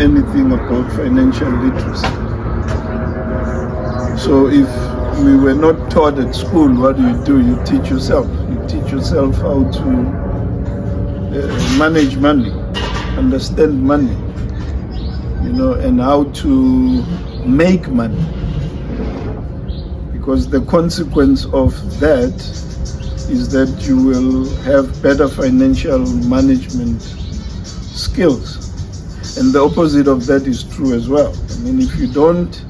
anything about financial literacy. So if we were not taught at school, what do? You teach yourself. You teach yourself how to manage money, understand money, and how to make money. Because the consequence of that is that you will have better financial management skills. And the opposite of that is true as well. I mean, if you don't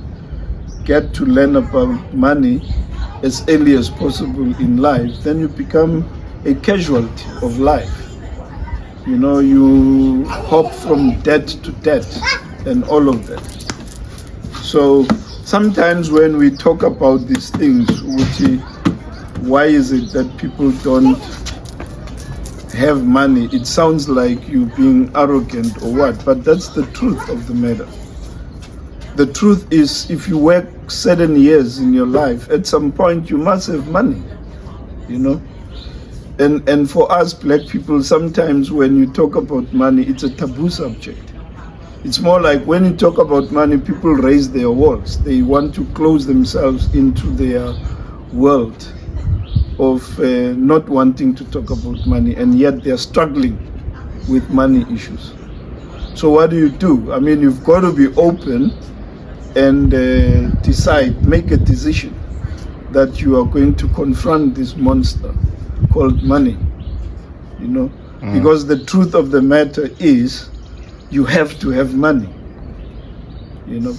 get to learn about money as early as possible in life, then you become a casualty of life. You hop from debt to debt and all of that. So sometimes when we talk about these things, why is it that people don't have money? It sounds like you being arrogant or what, but that's the truth of the matter. The truth is, if you work certain years in your life, at some point you must have money, And for us black people, sometimes when you talk about money, it's a taboo subject. It's more like when you talk about money, people raise their walls. They want to close themselves into their world of not wanting to talk about money, and yet they're struggling with money issues. So what do? I mean, you've got to be open and make a decision that you are going to confront this monster called money, because the truth of the matter is you have to have money,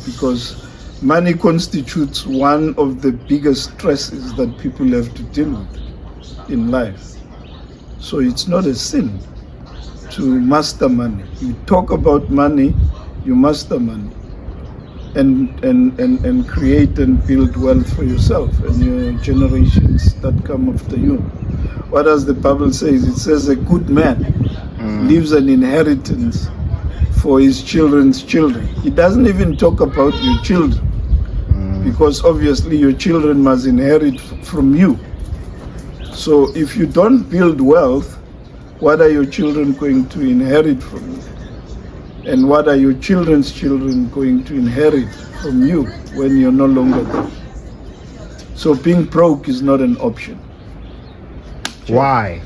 because money constitutes one of the biggest stresses that people have to deal with in life. So it's not a sin to master money. You talk about money, you master money, and create and build wealth for yourself and your generations that come after you. What does the Bible say? It says a good man leaves an inheritance for his children's children. It doesn't even talk about your children, because obviously your children must inherit from you. So if you don't build wealth, what are your children going to inherit from you? And what are your children's children going to inherit from you when you're no longer there? So being broke is not an option. Why?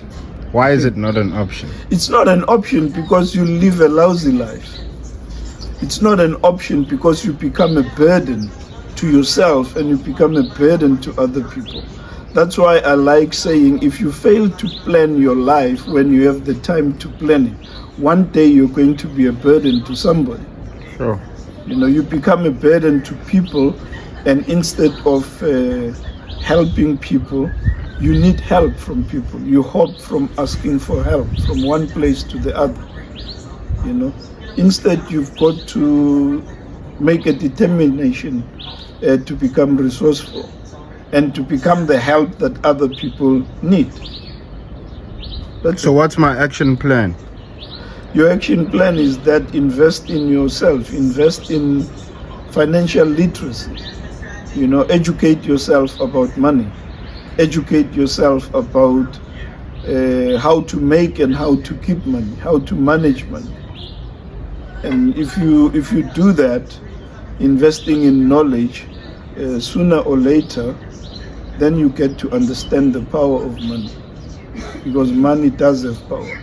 Why is it not an option? It's not an option because you live a lousy life. It's not an option because you become a burden to yourself and you become a burden to other people. That's why I like saying, if you fail to plan your life when you have the time to plan it, one day you're going to be a burden to somebody. Sure. You become a burden to people, and instead of helping people, you need help from people. You hop from asking for help from one place to the other. Instead, you've got to make a determination to become resourceful and to become the help that other people need. So what's my action plan? Your action plan is that invest in yourself, invest in financial literacy, educate yourself about money, educate yourself about how to make and how to keep money, how to manage money. And if you do that, investing in knowledge, sooner or later, then you get to understand the power of money, because money does have power.